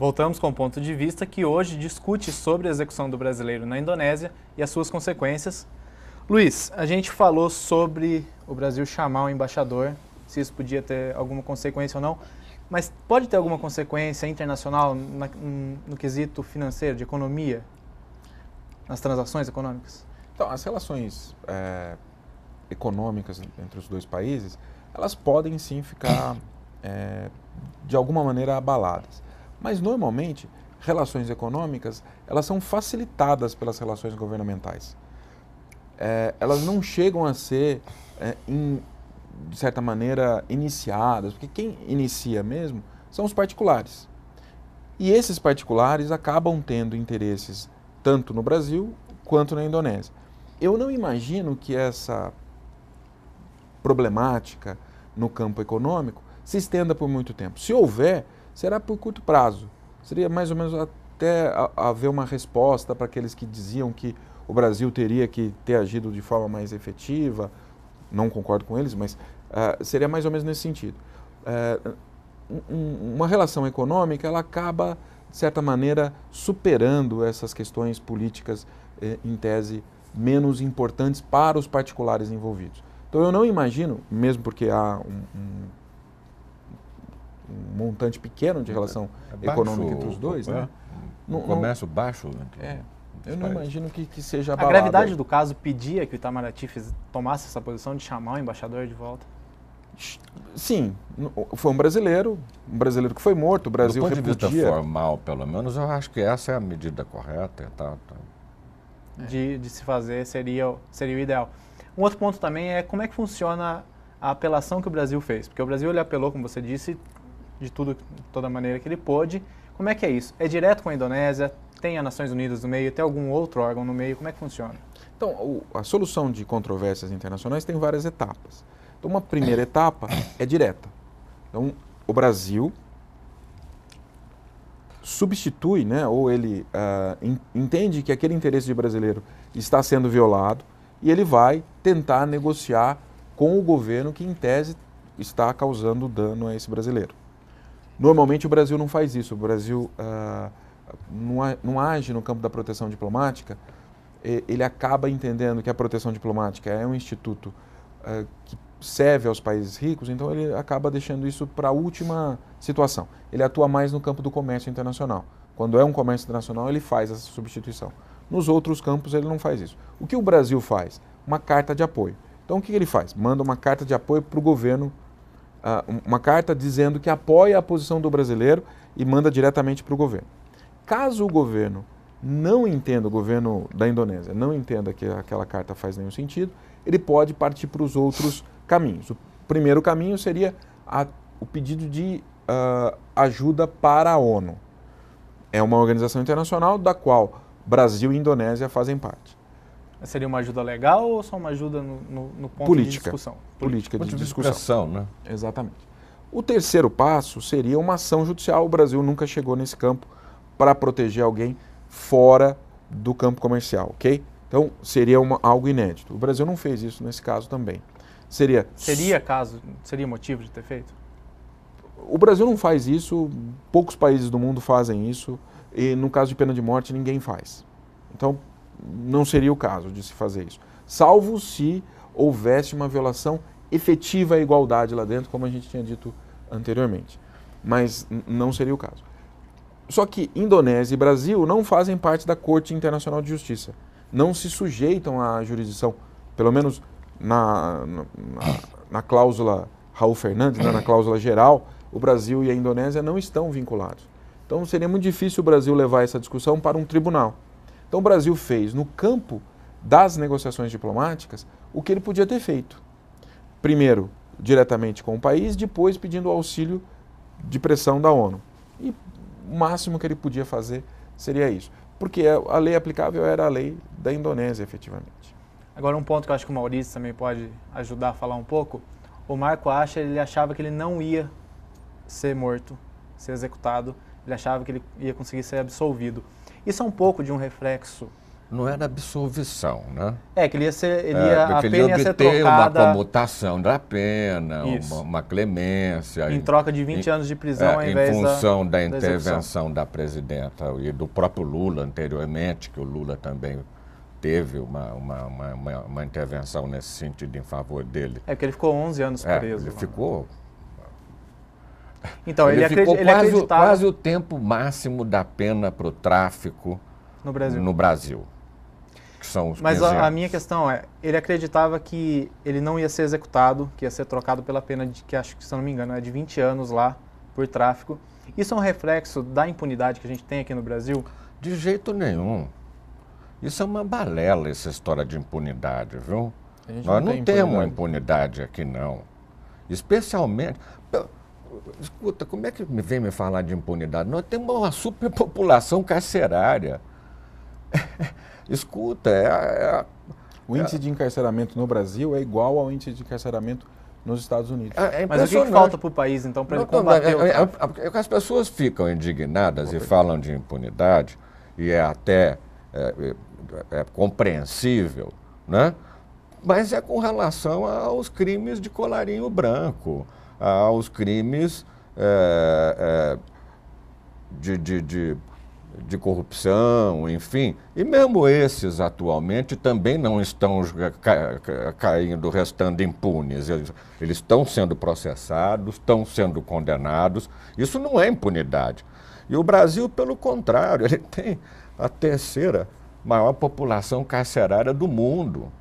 Voltamos com o ponto de vista que hoje discute sobre a execução do brasileiro na Indonésia e as suas consequências. Luiz, a gente falou sobre o Brasil chamar o embaixador, se isso podia ter alguma consequência ou não, mas pode ter alguma consequência internacional no quesito financeiro, de economia, nas transações econômicas? Então, as relações econômicas entre os dois países, elas podem sim ficar, de alguma maneira, abaladas. Mas, normalmente, relações econômicas, elas são facilitadas pelas relações governamentais. Elas não chegam a ser, de certa maneira, iniciadas, porque quem inicia mesmo são os particulares. E esses particulares acabam tendo interesses tanto no Brasil quanto na Indonésia. Eu não imagino que essa problemática no campo econômico se estenda por muito tempo. Se houver, será por curto prazo. Seria mais ou menos até haver uma resposta para aqueles que diziam que o Brasil teria que ter agido de forma mais efetiva. Não concordo com eles, mas seria mais ou menos nesse sentido. Uma relação econômica, ela acaba, de certa maneira, superando essas questões políticas, em tese, menos importantes para os particulares envolvidos. Então, eu não imagino, mesmo porque há um montante pequeno de relação econômica entre os dois, né? Um comércio baixo. Eu não imagino que seja a abalado. gravidade do caso pedia que o Itamaraty tomasse essa posição de chamar o embaixador de volta? Sim, foi um brasileiro que foi morto, o Brasil repudia. Do ponto de vista formal, pelo menos, eu acho que essa é a medida correta. De se fazer seria o ideal. Um outro ponto também é como é que funciona a apelação que o Brasil fez, porque o Brasil ele apelou, como você disse, de toda maneira que ele pôde. Como é que é isso? É direto com a Indonésia? Tem as Nações Unidas no meio? Tem algum outro órgão no meio? Como é que funciona? Então, a solução de controvérsias internacionais tem várias etapas. Então, uma primeira etapa é direta. Então, o Brasil substitui, né, ou ele entende que aquele interesse de brasileiro está sendo violado e ele vai tentar negociar com o governo que, em tese, está causando dano a esse brasileiro. Normalmente, o Brasil não faz isso. O Brasil não age no campo da proteção diplomática. Ele acaba entendendo que a proteção diplomática é um instituto que serve aos países ricos, então ele acaba deixando isso para a última situação. Ele atua mais no campo do comércio internacional. Quando é um comércio internacional, ele faz essa substituição. Nos outros campos, ele não faz isso. O que o Brasil faz? Uma carta de apoio. Então, o que ele faz? Manda uma carta de apoio para o governo, uma carta dizendo que apoia a posição do brasileiro e manda diretamente para o governo. Caso o governo não entenda, o governo da Indonésia não entenda que aquela carta faz nenhum sentido, ele pode partir para os outros caminhos. O primeiro caminho seria o pedido de ajuda para a ONU. É uma organização internacional da qual Brasil e Indonésia fazem parte. Seria uma ajuda legal ou só uma ajuda no ponto política, de discussão? Política de discussão. Expressão, né? Exatamente. O terceiro passo seria uma ação judicial. O Brasil nunca chegou nesse campo para proteger alguém fora do campo comercial, ok? Então, seria algo inédito. O Brasil não fez isso nesse caso também. Seria motivo de ter feito? O Brasil não faz isso, poucos países do mundo fazem isso, e no caso de pena de morte, ninguém faz. Então, não seria o caso de se fazer isso. Salvo se houvesse uma violação efetiva à igualdade lá dentro, como a gente tinha dito anteriormente. Mas não seria o caso. Só que Indonésia e Brasil não fazem parte da Corte Internacional de Justiça. Não se sujeitam à jurisdição, pelo menos na cláusula Raul Fernandes, na cláusula geral, o Brasil e a Indonésia não estão vinculados. Então seria muito difícil o Brasil levar essa discussão para um tribunal. Então o Brasil fez, no campo das negociações diplomáticas, o que ele podia ter feito. Primeiro, diretamente com o país, depois pedindo auxílio de pressão da ONU. E o máximo que ele podia fazer seria isso. Porque a lei aplicável era a lei da Indonésia, efetivamente. Agora, um ponto que eu acho que o Maurício também pode ajudar a falar um pouco. O Marco ele achava que ele não ia ser morto, ser executado. Ele achava que ele ia conseguir ser absolvido. Isso é um pouco de um reflexo não era absolvição, né? É, que ele ia ser, a Porque ele pena ia ser obter uma trocada comutação da pena, uma clemência. em troca de 20 anos de prisão ao invés em função da execução. intervenção da presidenta e do próprio Lula anteriormente, que o Lula também teve uma intervenção nesse sentido em favor dele. É, porque ele ficou 11 anos preso. Ele ficou... Então, ele ficou acreditava... quase o tempo máximo da pena para o tráfico no Brasil. Que são os Mas 15 anos. a minha questão é, ele acreditava que ele não ia ser executado, que ia ser trocado pela pena de, que acho que, se eu não me engano, é de 20 anos lá por tráfico. Isso é um reflexo da impunidade que a gente tem aqui no Brasil? De jeito nenhum. Isso é uma balela, essa história de impunidade, viu? Nós não temos impunidade aqui, não. Especialmente... Escuta, como é que vem me falar de impunidade? Nós temos uma superpopulação carcerária. Escuta, o índice de encarceramento no Brasil é igual ao índice de encarceramento nos Estados Unidos. Mas o que falta para o país, então, para ele combater o tráfico? As pessoas ficam indignadas e falam de impunidade, e é até compreensível, né? Mas é com relação aos crimes de colarinho branco, aos crimes de corrupção, enfim. E mesmo esses, atualmente, também não estão caindo, restando impunes. Eles estão sendo processados, estão sendo condenados. Isso não é impunidade. E o Brasil, pelo contrário, ele tem a terceira maior população carcerária do mundo.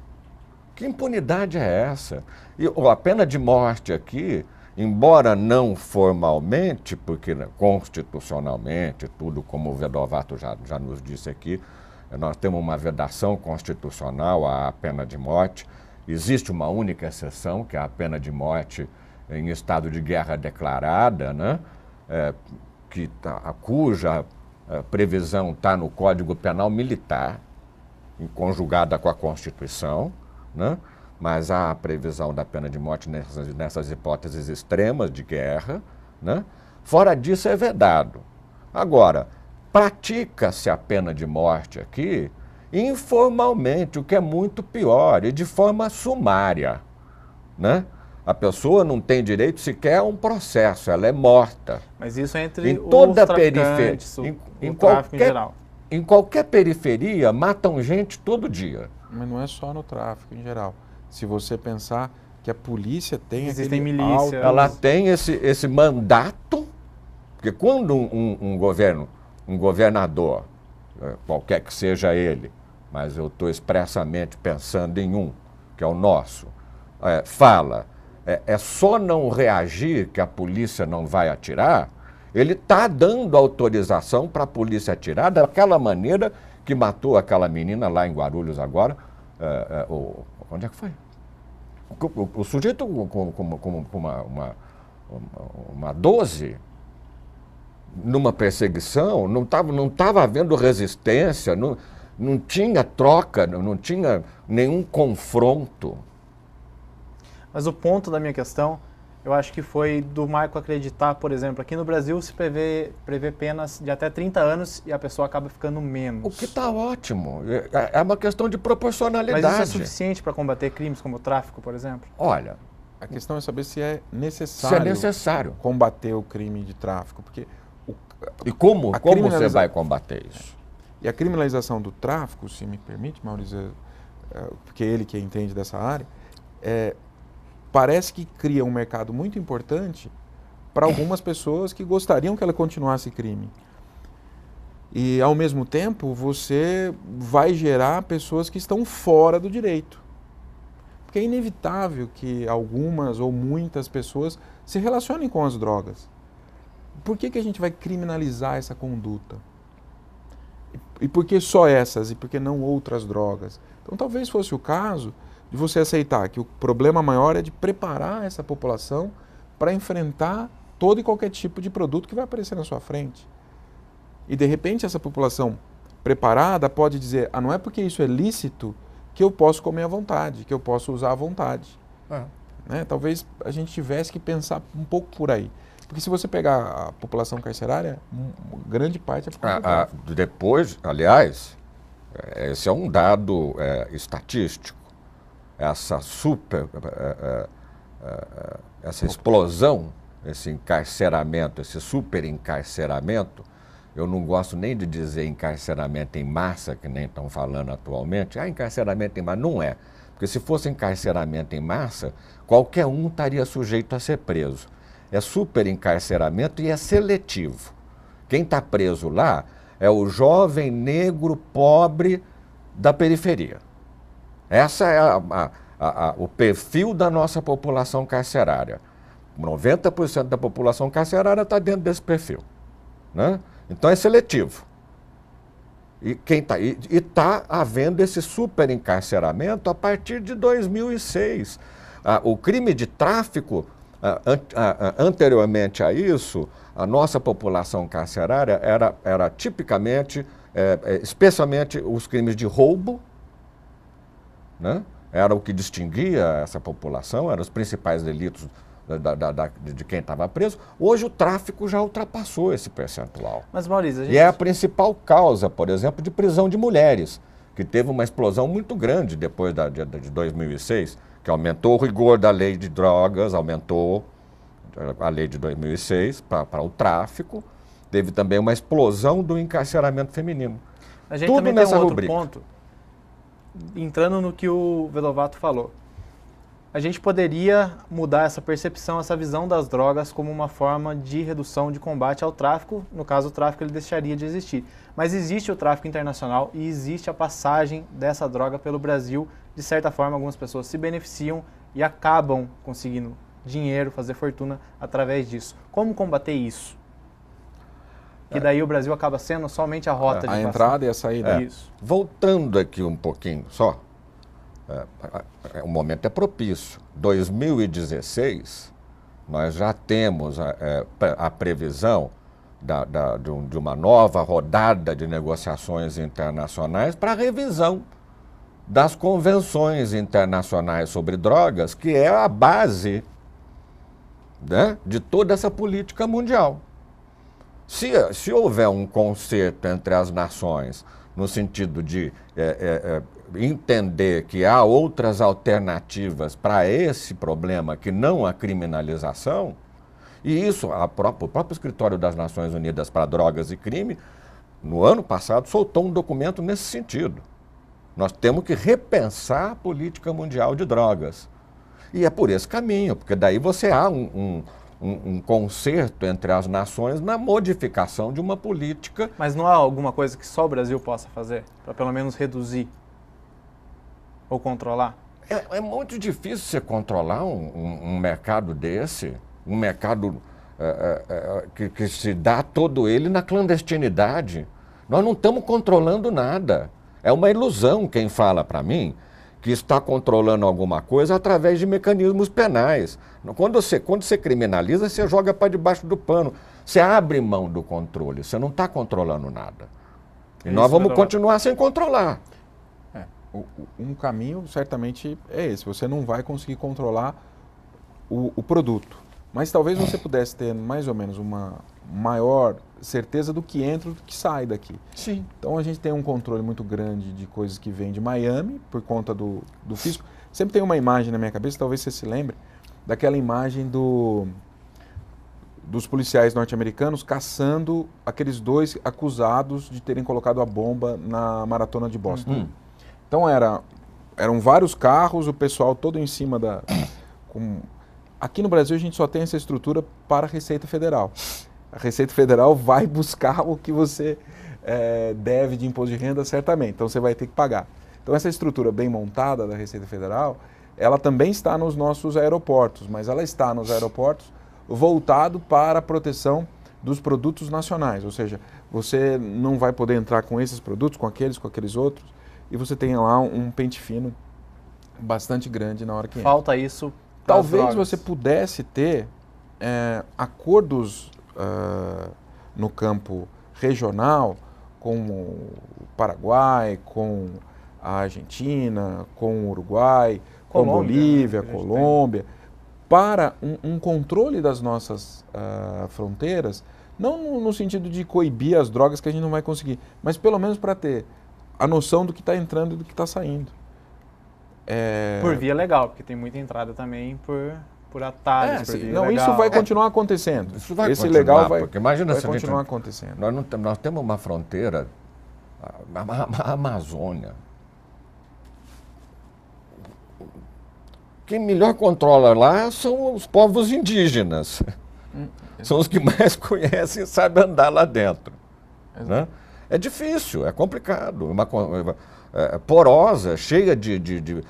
Que impunidade é essa? E a pena de morte aqui, embora não formalmente, porque constitucionalmente, tudo como o Vedovato já nos disse aqui, nós temos uma vedação constitucional à pena de morte. Existe uma única exceção, que é a pena de morte em estado de guerra declarada, né? Cuja previsão está no Código Penal Militar, conjugada com a Constituição, né? Mas há a previsão da pena de morte nessas hipóteses extremas de guerra, né? Fora disso é vedado. Agora, pratica-se a pena de morte aqui informalmente, o que é muito pior, e de forma sumária, né? A pessoa não tem direito sequer a um processo, ela é morta. Mas isso é entre os traficantes, o tráfico em geral. Em qualquer periferia, matam gente todo dia. Mas não é só no tráfico em geral. Se você pensar que a polícia tem existem milícias. Ela tem esse mandato, porque quando um governador, qualquer que seja ele, mas eu estou expressamente pensando em um, que é o nosso, fala, é só não reagir que a polícia não vai atirar, ele está dando autorização para a polícia atirar daquela maneira que matou aquela menina lá em Guarulhos agora. Onde é que foi? O sujeito com uma 12, numa perseguição, não estava havendo resistência, não tinha troca, não tinha nenhum confronto. Mas o ponto da minha questão, eu acho que foi do Marco acreditar, por exemplo, aqui no Brasil se prevê penas de até 30 anos e a pessoa acaba ficando menos. O que está ótimo. É uma questão de proporcionalidade. Mas isso é suficiente para combater crimes como o tráfico, por exemplo? Olha, a questão é saber se é necessário combater o crime de tráfico. Porque como você vai combater isso? E a criminalização do tráfico, se me permite, Maurício, porque ele que entende dessa área, parece que cria um mercado muito importante para algumas pessoas que gostariam que ela continuasse crime. E, ao mesmo tempo, você vai gerar pessoas que estão fora do direito. Porque é inevitável que algumas ou muitas pessoas se relacionem com as drogas. Por que a gente vai criminalizar essa conduta? E por que só essas e por que não outras drogas? Então, talvez fosse o caso de você aceitar que o problema maior é de preparar essa população para enfrentar todo e qualquer tipo de produto que vai aparecer na sua frente. E, de repente, essa população preparada pode dizer, não é porque isso é lícito que eu posso comer à vontade, que eu posso usar à vontade. Né? Talvez a gente tivesse que pensar um pouco por aí. Porque se você pegar a população carcerária, grande parte é por causa depois, aliás, Esse é um dado estatístico. Essa explosão, esse encarceramento, esse superencarceramento, eu não gosto nem de dizer encarceramento em massa, que nem estão falando atualmente. Encarceramento em massa. Não é. Porque se fosse encarceramento em massa, qualquer um estaria sujeito a ser preso. É superencarceramento e é seletivo. Quem está preso lá é o jovem negro pobre da periferia. Essa é o perfil da nossa população carcerária. 90% da população carcerária está dentro desse perfil, né? Então é seletivo. E está havendo esse superencarceramento a partir de 2006. O crime de tráfico, anteriormente a isso, a nossa população carcerária era tipicamente, especialmente os crimes de roubo, né? Era o que distinguia essa população, eram os principais delitos de quem estava preso. Hoje o tráfico já ultrapassou esse percentual. Mas, Maurício, E é a principal causa, por exemplo, de prisão de mulheres, que teve uma explosão muito grande depois de 2006, que aumentou o rigor da lei de drogas, aumentou a lei de 2006 para o tráfico. Teve também uma explosão do encarceramento feminino. A gente Tudo também nessa tem um outro rubrica. ponto, entrando no que o Velovato falou. A gente poderia mudar essa percepção, essa visão das drogas como uma forma de redução de combate ao tráfico. No caso, o tráfico ele deixaria de existir. Mas existe o tráfico internacional e existe a passagem dessa droga pelo Brasil. De certa forma, algumas pessoas se beneficiam e acabam conseguindo dinheiro, fazer fortuna através disso. Como combater isso? Que daí o Brasil acaba sendo somente a rota de A passagem. entrada e a saída. Isso. Voltando aqui um pouquinho só, o momento é propício. 2016, nós já temos a previsão de uma nova rodada de negociações internacionais para revisão das convenções internacionais sobre drogas, que é a base, né, de toda essa política mundial. Se houver um concerto entre as nações, no sentido de entender que há outras alternativas para esse problema que não a criminalização, e isso, o próprio Escritório das Nações Unidas para Drogas e Crime, no ano passado, soltou um documento nesse sentido. Nós temos que repensar a política mundial de drogas. E é por esse caminho, porque daí você há um concerto entre as nações na modificação de uma política. Mas não há alguma coisa que só o Brasil possa fazer para pelo menos reduzir ou controlar? É muito difícil você controlar um mercado desse, um mercado que se dá todo ele na clandestinidade. Nós não estamos controlando nada. É uma ilusão quem fala para mim que está controlando alguma coisa através de mecanismos penais. Quando você criminaliza, você joga para debaixo do pano. Você abre mão do controle, você não está controlando nada. E nós vamos continuar sem controlar. Um caminho, certamente, é esse. Você não vai conseguir controlar o produto. Mas talvez você pudesse ter mais ou menos uma maior certeza do que entra e do que sai daqui. Sim. Então a gente tem um controle muito grande de coisas que vêm de Miami, por conta do fisco. Sempre tem uma imagem na minha cabeça, talvez você se lembre, daquela imagem dos policiais norte-americanos caçando aqueles dois acusados de terem colocado a bomba na maratona de Boston. Então eram vários carros, o pessoal todo em cima da... Aqui no Brasil a gente só tem essa estrutura para a Receita Federal. A Receita Federal vai buscar o que você deve de imposto de renda, certamente. Então você vai ter que pagar. Então essa estrutura bem montada da Receita Federal, ela também está nos nossos aeroportos, mas ela está nos aeroportos voltado para a proteção dos produtos nacionais. Ou seja, você não vai poder entrar com esses produtos, com aqueles outros, e você tem lá um pente fino bastante grande na hora que entra. Falta isso. Talvez você pudesse ter acordos no campo regional com o Paraguai, com a Argentina, com o Uruguai, com Bolívia, Colômbia, para um controle das nossas fronteiras, não no sentido de coibir as drogas que a gente não vai conseguir, mas pelo menos para ter a noção do que está entrando e do que está saindo. Por via legal, porque tem muita entrada também por atalhos, por via não, legal. isso vai continuar acontecendo. Isso vai Esse continuar, legal vai porque imagina se a gente- continuar acontecendo. Nós temos uma fronteira, a Amazônia. Quem melhor controla lá são os povos indígenas. São os que mais conhecem e sabem andar lá dentro. Né? É difícil, é complicado. Porosa, cheia de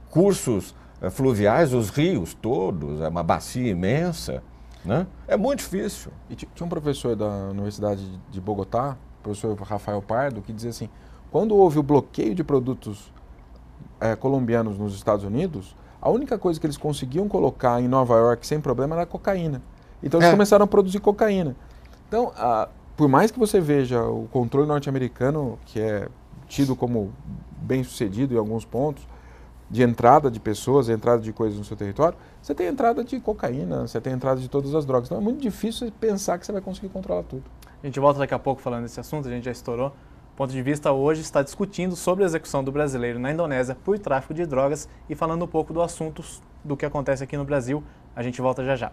cursos fluviais, os rios todos, é uma bacia imensa. Né? É muito difícil. E tinha um professor da Universidade de Bogotá, o professor Rafael Pardo, que dizia assim, quando houve o bloqueio de produtos colombianos nos Estados Unidos, a única coisa que eles conseguiam colocar em Nova York sem problema era a cocaína. Então eles começaram a produzir cocaína. Então, por mais que você veja o controle norte-americano, que é tido como bem sucedido em alguns pontos, de entrada de pessoas, entrada de coisas no seu território, você tem entrada de cocaína, você tem entrada de todas as drogas. Então é muito difícil pensar que você vai conseguir controlar tudo. A gente volta daqui a pouco falando desse assunto, a gente já estourou. O Ponto de Vista hoje está discutindo sobre a execução do brasileiro na Indonésia por tráfico de drogas e falando um pouco do assunto do que acontece aqui no Brasil. A gente volta já já.